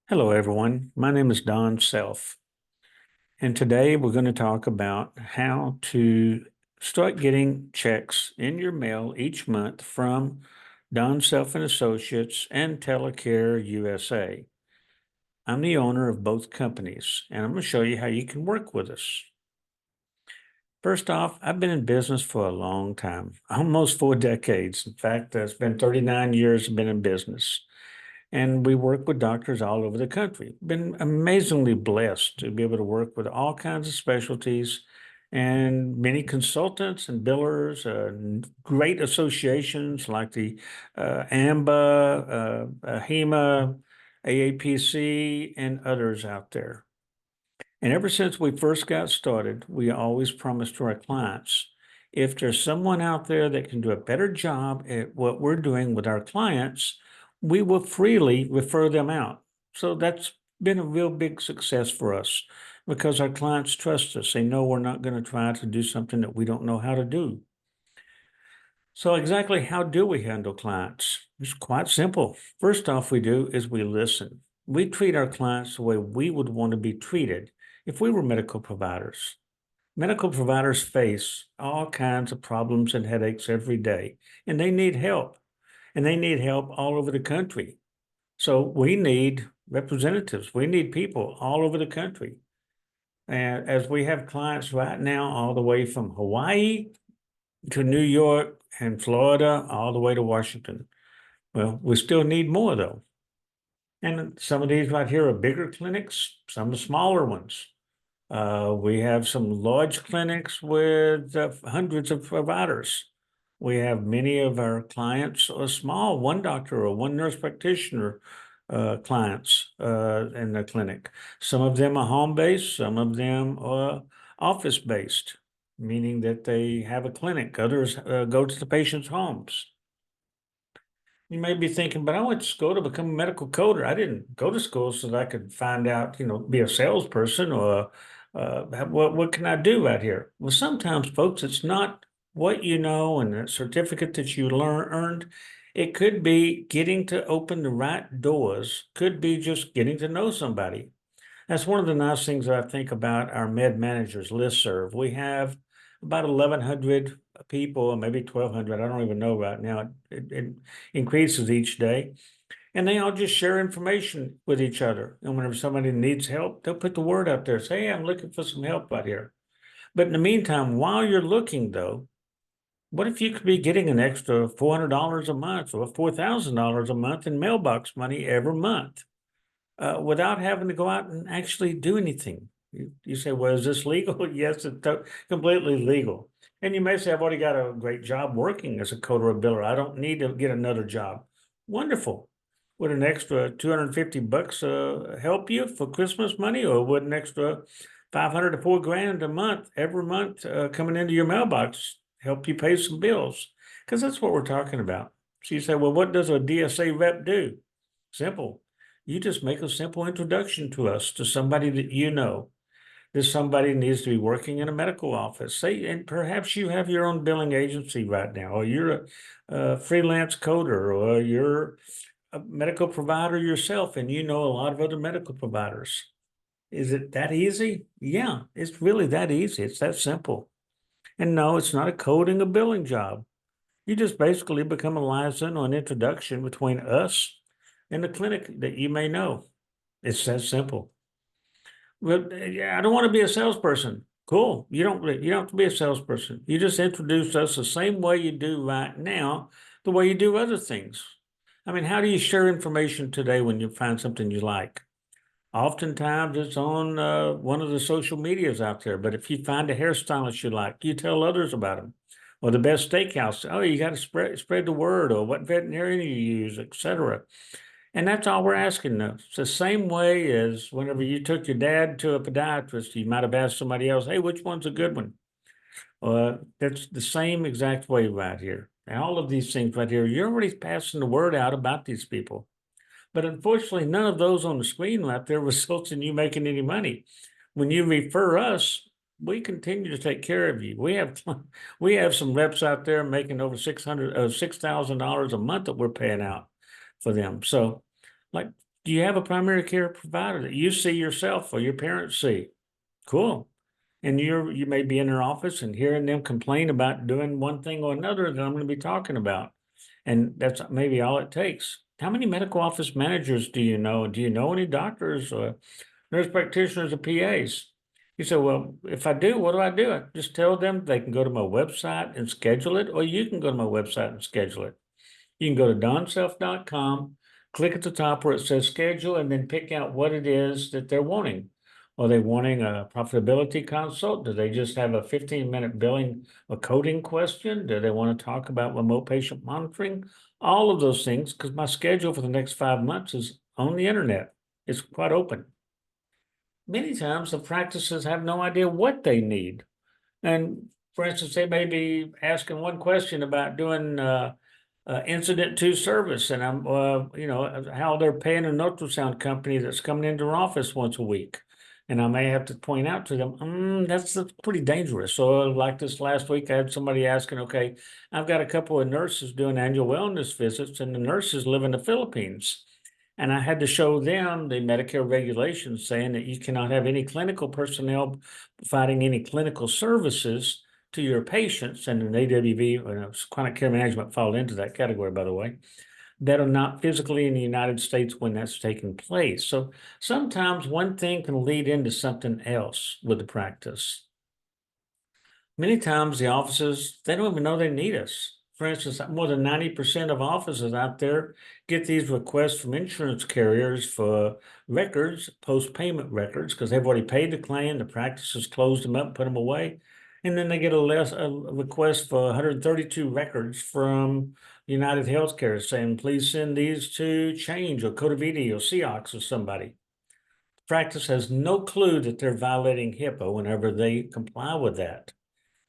Hello, everyone. My name is Don Self, and today we're going to talk about how to start getting checks in your mail each month from Don Self and Associates and Telecare-USA. I'm the owner of both companies, and I'm going to show you how you can work with us. First off, I've been in business for a long time, almost 4 decades. In fact, it's been 39 years I've been in business. And we work with doctors all over the country. Been amazingly blessed to be able to work with all kinds of specialties and many consultants and billers, great associations like the AMBA, HEMA, AAPC, and others out there. And ever since we first got started, we always promised to our clients, if there's someone out there that can do a better job at what we're doing with our clients, we will freely refer them out. So that's been a real big success for us because our clients trust us. They know we're not going to try to do something that we don't know how to do. So exactly how do we handle clients? It's quite simple. First off, we do is we listen. We treat our clients the way we would want to be treated if we were medical providers. Medical providers face all kinds of problems and headaches every day, and they need help. And they need help all over the country. So we need representatives. We need people all over the country. And as we have clients right now, all the way from Hawaii to New York and Florida, all the way to Washington. Well, we still need more though. And some of these right here are bigger clinics, some are smaller ones. We have some large clinics with hundreds of providers. We have many of our clients are small, one doctor or one nurse practitioner clients in the clinic. Some of them are home-based, some of them are office-based, meaning that they have a clinic. Others go to the patient's homes. You may be thinking, but I went to school to become a medical coder. I didn't go to school so that I could find out, be a salesperson or what can I do out here? Well, sometimes, folks, it's not what you know and the certificate that you earned. It could be getting to open the right doors, could be just getting to know somebody. That's one of the nice things that I think about our med managers listserv. We have about 1,100 people, or maybe 1,200. I don't even know right now. It increases each day. And they all just share information with each other. And whenever somebody needs help, they'll put the word out there, say, hey, I'm looking for some help out here. But in the meantime, while you're looking, though, what if you could be getting an extra $400 a month or $4,000 a month in mailbox money every month? Without having to go out and actually do anything. You say, well, is this legal? Yes, it's completely legal. And you may say, I've already got a great job working as a coder or biller. I don't need to get another job. Wonderful. Would an extra 250 bucks help you for Christmas money, or would an extra 500 to $4,000 a month every month coming into your mailbox help you pay some bills? Because that's what we're talking about. So you say, well, what does a DSA rep do? Simple. You just make a simple introduction to us, to somebody that you know. This somebody needs to be working in a medical office. Say, and perhaps you have your own billing agency right now, or you're a freelance coder, or you're a medical provider yourself, and you know a lot of other medical providers. Is it that easy? Yeah, it's really that easy. It's that simple. And no, it's not a coding or billing job. You just basically become a liaison or an introduction between us and the clinic that you may know. It's that simple. Well, yeah, I don't want to be a salesperson. Cool. You don't have to be a salesperson. You just introduce us the same way you do right now, the way you do other things. I mean, how do you share information today when you find something you like? Oftentimes it's on one of the social medias out there. But if you find a hairstylist you like, you tell others about them. Or the best steakhouse, oh, you got to spread the word, or what veterinarian you use, etc. And that's all we're asking now. It's the same way as whenever you took your dad to a podiatrist, you might have asked somebody else, hey, which one's a good one? That's the same exact way right here. And all of these things right here, you're already passing the word out about these people. But unfortunately, none of those on the screen right there results in you making any money. When you refer us, we continue to take care of you. We have some reps out there making over $6,000 a month that we're paying out for them. So, like, Do you have a primary care provider that you see yourself or your parents see? Cool. And you may be in their office and hearing them complain about doing one thing or another that I'm going to be talking about. And that's maybe all it takes. How many medical office managers do you know? Do you know any doctors or nurse practitioners or PAs? You say, well, if I do, what do I do? I just tell them they can go to my website and schedule it, or you can go to my website and schedule it. You can go to donself.com, click at the top where it says schedule, and then pick out what it is that they're wanting. Are they wanting a profitability consult? Do they just have a 15-minute billing or coding question? Do they want to talk about remote patient monitoring? All of those things, because my schedule for the next 5 months is on the internet. It's quite open. Many times the practices have no idea what they need. And for instance, they may be asking one question about doing incident to service, and I'm, how they're paying an ultrasound company that's coming into their office once a week. And I may have to point out to them, that's pretty dangerous. So like this last week, I had somebody asking, okay, I've got a couple of nurses doing annual wellness visits, and the nurses live in the Philippines. And I had to show them the Medicare regulations saying that you cannot have any clinical personnel providing any clinical services to your patients, and an AWV, or chronic care management, fall into that category, by the way, that are not physically in the United States when that's taking place. So sometimes one thing can lead into something else with the practice. Many times the offices, they don't even know they need us. For instance, more than 90% of offices out there get these requests from insurance carriers for records, post-payment records, because they've already paid the claim, the practice has closed them up, put them away. And then they get a request for 132 records from United Healthcare saying, please send these to Change or Codaviti or Seox or somebody. Practice has no clue that they're violating HIPAA whenever they comply with that.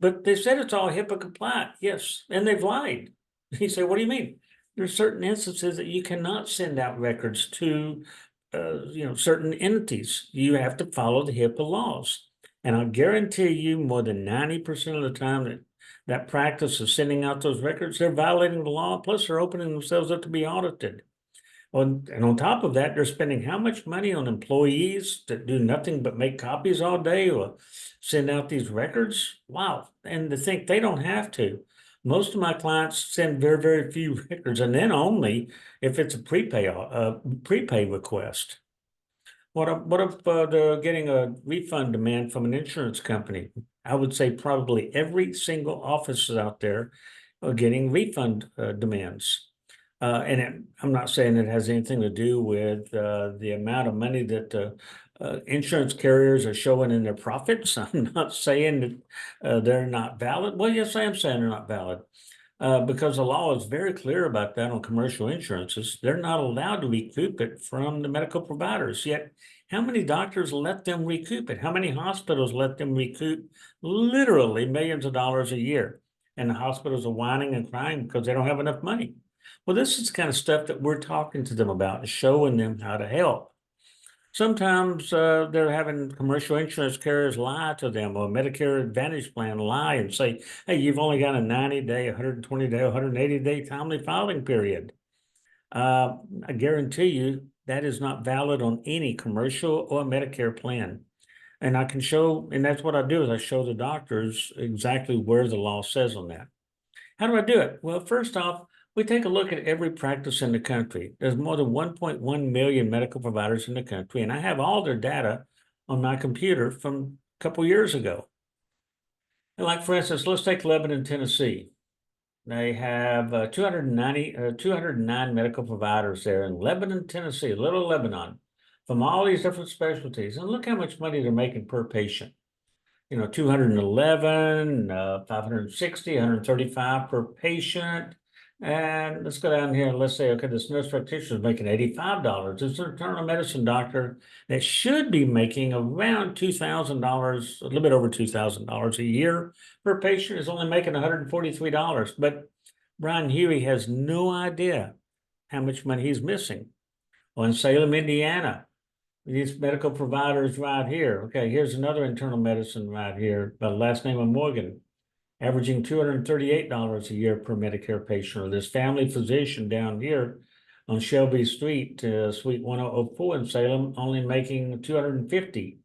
But they said it's all HIPAA compliant, yes, and they've lied. You say, what do you mean? There are certain instances that you cannot send out records to, certain entities. You have to follow the HIPAA laws. And I guarantee you more than 90% of the time that practice is sending out those records, they're violating the law, plus they're opening themselves up to be audited. And on top of that, they're spending how much money on employees that do nothing but make copies all day or send out these records? Wow. And to think they don't have to. Most of my clients send very, very few records, and then only if it's a prepay request. What if they're getting a refund demand from an insurance company? I would say probably every single office out there are getting refund demands. I'm not saying it has anything to do with the amount of money that insurance carriers are showing in their profits. I'm not saying that they're not valid. Well, yes, I am saying they're not valid because the law is very clear about that on commercial insurances. They're not allowed to recoup it from the medical providers. Yet, how many doctors let them recoup it? How many hospitals let them recoup literally millions of dollars a year? And the hospitals are whining and crying because they don't have enough money. Well, this is the kind of stuff that we're talking to them about, showing them how to help. Sometimes they're having commercial insurance carriers lie to them, or Medicare Advantage plan lie and say, hey, you've only got a 90-day, 120-day, 180-day timely filing period. I guarantee you that is not valid on any commercial or Medicare plan. And I can show, and that's what I do, is I show the doctors exactly where the law says on that. How do I do it? Well, first off, we take a look at every practice in the country. There's more than 1.1 million medical providers in the country, and I have all their data on my computer from a couple years ago. And like, for instance, let's take Lebanon, Tennessee. They have 209 medical providers there in Lebanon, Tennessee, little Lebanon, from all these different specialties. And look how much money they're making per patient. 211, 560, 135 per patient. And let's go down here and let's say, okay, this nurse practitioner is making $85. This internal medicine doctor that should be making around $2,000, a little bit over $2,000 a year per patient, is only making $143. But Brian Huey has no idea how much money he's missing. Well, in Salem, Indiana, these medical providers right here. Okay, here's another internal medicine right here by the last name of Morgan, averaging $238 a year per Medicare patient. Or this family physician down here on Shelby Street, Suite 1004 in Salem, only making 250.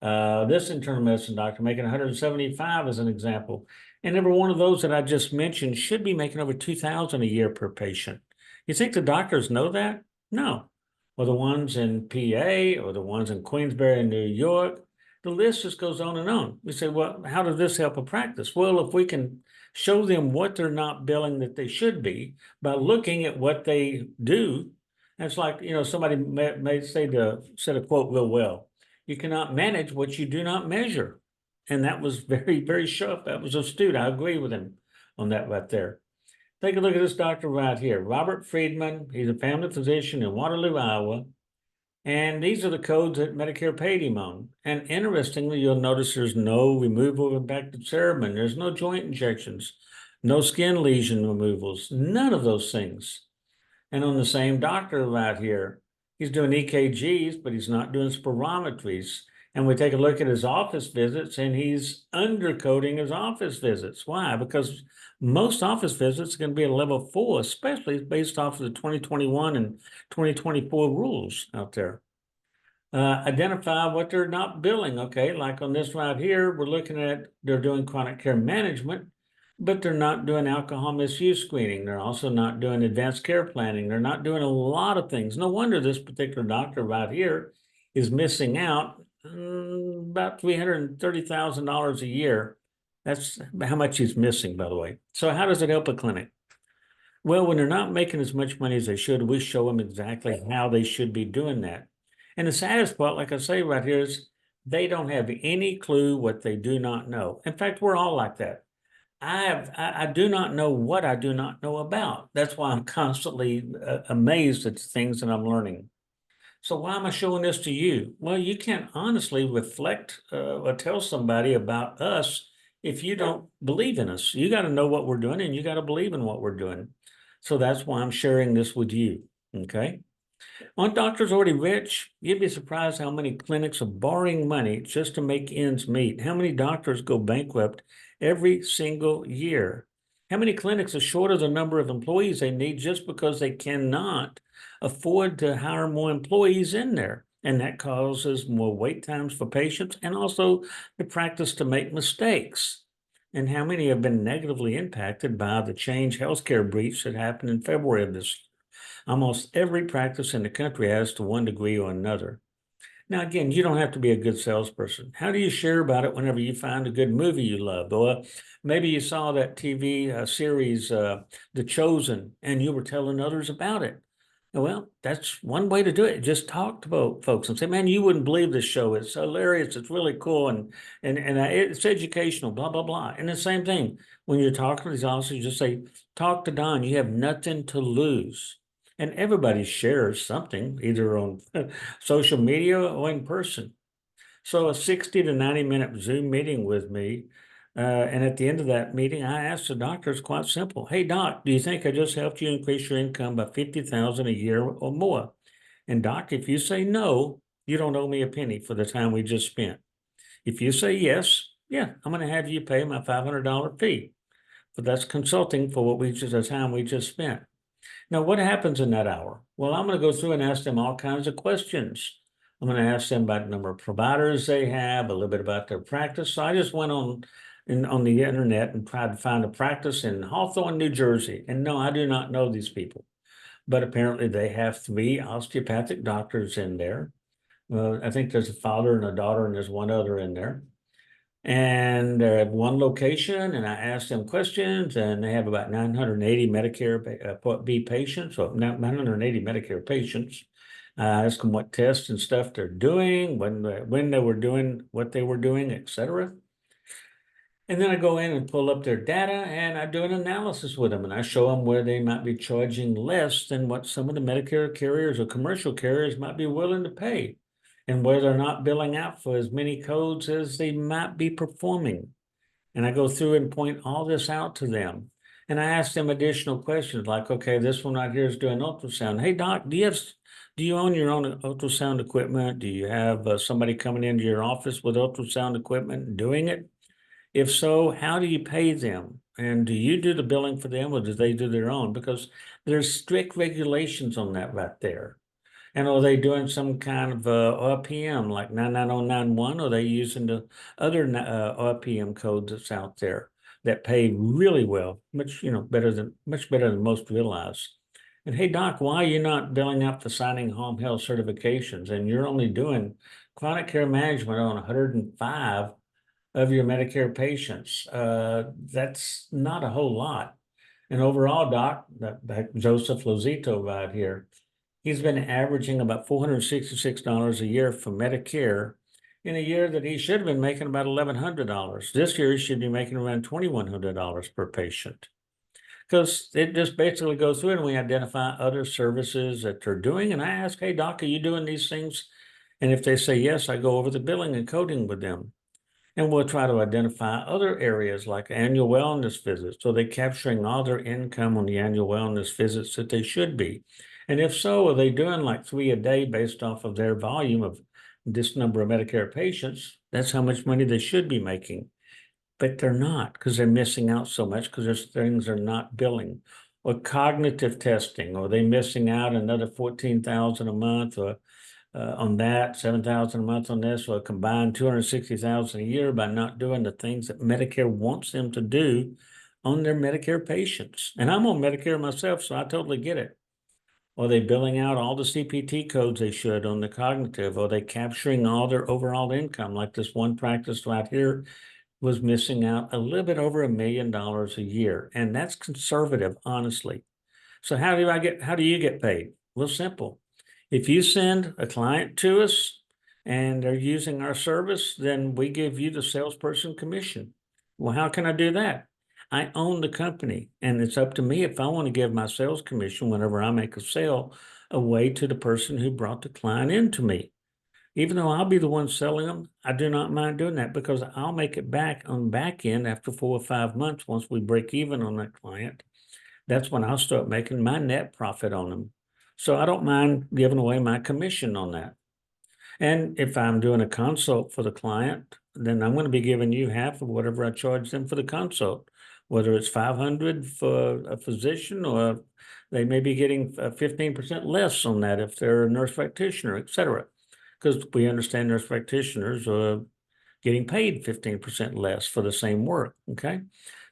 This internal medicine doctor making 175 as an example. And every one of those that I just mentioned should be making over 2,000 a year per patient. You think the doctors know that? No. Or the ones in PA or the ones in Queensbury and New York. The list just goes on and on. You say, well, how does this help a practice? Well, if we can show them what they're not billing that they should be by looking at what they do. And it's like, somebody may say said a quote real well. You cannot manage what you do not measure. And that was very, very sharp. That was astute. I agree with him on that right there. Take a look at this doctor right here, Robert Friedman. He's a family physician in Waterloo, Iowa. And these are the codes that Medicare paid him on. And interestingly, you'll notice there's no removal of impacted cerebrum. There's no joint injections, no skin lesion removals, none of those things. And on the same doctor right here, he's doing EKGs, but he's not doing spirometries. And we take a look at his office visits, and he's undercoding his office visits. Why? Because most office visits are going to be a level 4, especially based off of the 2021 and 2024 rules out there. Identify what they're not billing. Okay, like on this right here, we're looking at they're doing chronic care management, but they're not doing alcohol misuse screening. They're also not doing advanced care planning. They're not doing a lot of things. No wonder this particular doctor right here is missing out about $330,000 a year. That's how much he's missing, by the way. So how does it help a clinic? Well, when they're not making as much money as they should, we show them exactly how they should be doing that. And the saddest part, like I say right here, is they don't have any clue what they do not know. In fact, we're all like that. I do not know what I do not know about. That's why I'm constantly amazed at the things that I'm learning. So why am I showing this to you? Well, you can't honestly reflect or tell somebody about us if you don't believe in us. You got to know what we're doing, and you got to believe in what we're doing. So that's why I'm sharing this with you, okay? Aren't doctors already rich? You'd be surprised how many clinics are borrowing money just to make ends meet. How many doctors go bankrupt every single year? How many clinics are short of the number of employees they need just because they cannot afford to hire more employees in there? And that causes more wait times for patients and also the practice to make mistakes. And how many have been negatively impacted by the Change Healthcare breach that happened in February of this year? Almost every practice in the country has to one degree or another. Now, again, you don't have to be a good salesperson. How do you share about it whenever you find a good movie you love? Or maybe you saw that TV series, The Chosen, and you were telling others about it. Well, that's one way to do it. Just talk to folks and say, man, you wouldn't believe this show. It's hilarious. It's really cool. And it's educational, blah, blah, blah. And the same thing, when you're talking to these officers, just say, talk to Don. You have nothing to lose. And everybody shares something, either on social media or in person. So a 60 to 90-minute Zoom meeting with me. And at the end of that meeting, I asked the doctor, it's quite simple. Hey, doc, do you think I just helped you increase your income by $50,000 a year or more? And doc, if you say no, you don't owe me a penny for the time we just spent. If you say yes, yeah, I'm going to have you pay my $500 fee. But that's consulting for the time we just spent. Now, what happens in that hour? Well, I'm going to go through and ask them all kinds of questions. I'm going to ask them about the number of providers they have, a little bit about their practice. So I just went on the internet and tried to find a practice in Hawthorne, New Jersey. And no, I do not know these people. But apparently they have 3 osteopathic doctors in there. I think there's a father and a daughter, and there's one other in there. And they're at one location, and I asked them questions, and they have about 980 Medicare Part B patients, or 980 Medicare patients. I asked them what tests and stuff they're doing, when they were doing what they were doing, etc. And then I go in and pull up their data, and I do an analysis with them, and I show them where they might be charging less than what some of the Medicare carriers or commercial carriers might be willing to pay, and where they're not billing out for as many codes as they might be performing. And I go through and point all this out to them. And I ask them additional questions like, okay, this one right here is doing ultrasound. Hey, doc, do you own your own ultrasound equipment? Do you have somebody coming into your office with ultrasound equipment and doing it? If so, how do you pay them? And do you do the billing for them or do they do their own? Because there's strict regulations on that right there. And are they doing some kind of RPM like 99091? Or are they using the other RPM code that's out there that pay really well, much better than most realize? And hey, Doc, why are you not billing out for signing home health certifications? And you're only doing chronic care management on 105 of your Medicare patients. That's not a whole lot. And overall, Doc, that Joseph Lozito right here, he's been averaging about $466 a year for Medicare in a year that he should have been making about $1,100. This year, he should be making around $2,100 per patient. Because it just basically goes through and we identify other services that they're doing. And I ask, hey, Doc, are you doing these things? And if they say yes, I go over the billing and coding with them. And we'll try to identify other areas like annual wellness visits. So they're capturing all their income on the annual wellness visits that they should be. And if so, are they doing like 3 a day based off of their volume of this number of Medicare patients? That's how much money they should be making. But they're not because they're missing out so much because there's things they're not billing. Or cognitive testing, or they missing out another 14,000 a month, or on that, 7,000 a month on this, or a combined 260,000 a year by not doing the things that Medicare wants them to do on their Medicare patients. And I'm on Medicare myself, so I totally get it. Are they billing out all the CPT codes they should on the cognitive? Are they capturing all their overall income? Like this one practice right here was missing out a little bit over $1 million a year. And that's conservative, honestly. So how do you get paid? Well, simple. If you send a client to us and they're using our service, then we give you the salesperson commission. Well, how can I do that? I own the company, and it's up to me if I want to give my sales commission whenever I make a sale away to the person who brought the client in to me. Even though I'll be the one selling them, I do not mind doing that because I'll make it back on back end after 4 or 5 months once we break even on that client. That's when I'll start making my net profit on them. So I don't mind giving away my commission on that. And if I'm doing a consult for the client, then I'm going to be giving you half of whatever I charge them for the consult, whether it's 500 for a physician or they may be getting 15% less on that if they're a nurse practitioner, et cetera. Because we understand nurse practitioners are getting paid 15% less for the same work, okay?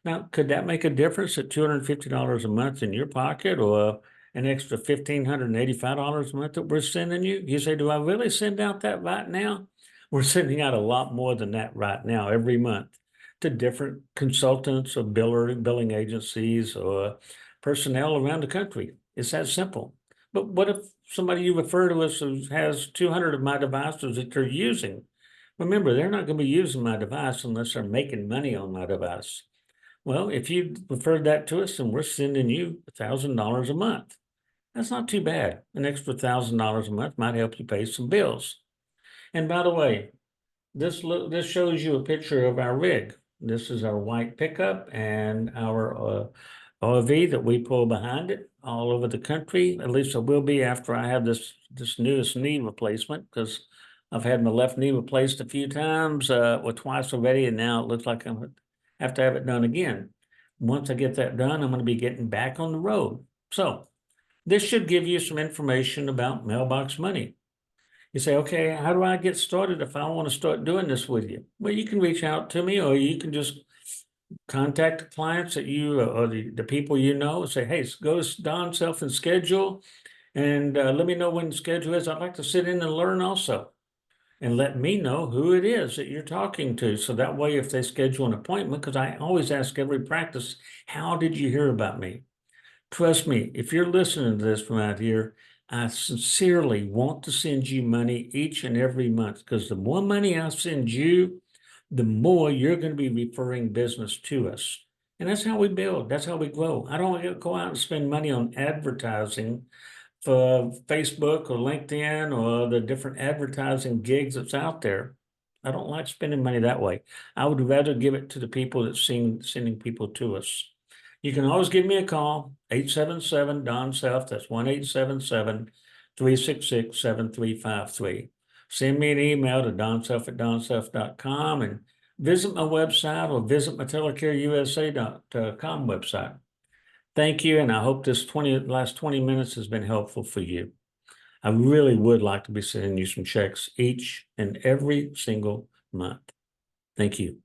Now, could that make a difference at $250 a month in your pocket or an extra $1,585 a month that we're sending you? You say, do I really send out that right now? We're sending out a lot more than that right now every month to different consultants or billing agencies or personnel around the country. It's that simple. But what if somebody you refer to us has 200 of my devices that they're using? Remember, they're not going to be using my device unless they're making money on my device. Well, if you referred that to us and we're sending you $1,000 a month, that's not too bad. An extra $1,000 a month might help you pay some bills. And by the way, this shows you a picture of our rig. This is our white pickup and our RV that we pull behind it all over the country. At least it will be after I have this newest knee replacement because I've had my left knee replaced a few times, or twice already, and now it looks like I have to have it done again. Once I get that done, I'm going to be getting back on the road. So this should give you some information about Mailbox Money. You say, okay, how do I get started if I want to start doing this with you? Well, you can reach out to me or you can just contact the clients that you or the people you know and say, hey, go to Don Self and schedule and let me know when the schedule is. I'd like to sit in and learn also. And let me know who it is that you're talking to. So that way, if they schedule an appointment, because I always ask every practice, how did you hear about me? Trust me, if you're listening to this from out here, I sincerely want to send you money each and every month because the more money I send you, the more you're going to be referring business to us. And that's how we build. That's how we grow. I don't want to go out and spend money on advertising for Facebook or LinkedIn or the different advertising gigs that's out there. I don't like spending money that way. I would rather give it to the people that sending people to us. You can always give me a call, 877-DON-SELF. That's 1-877-366-7353. Send me an email to donself@donself.com and visit my website or visit my Telecare-USA.com website. Thank you, and I hope this last 20 minutes has been helpful for you. I really would like to be sending you some checks each and every single month. Thank you.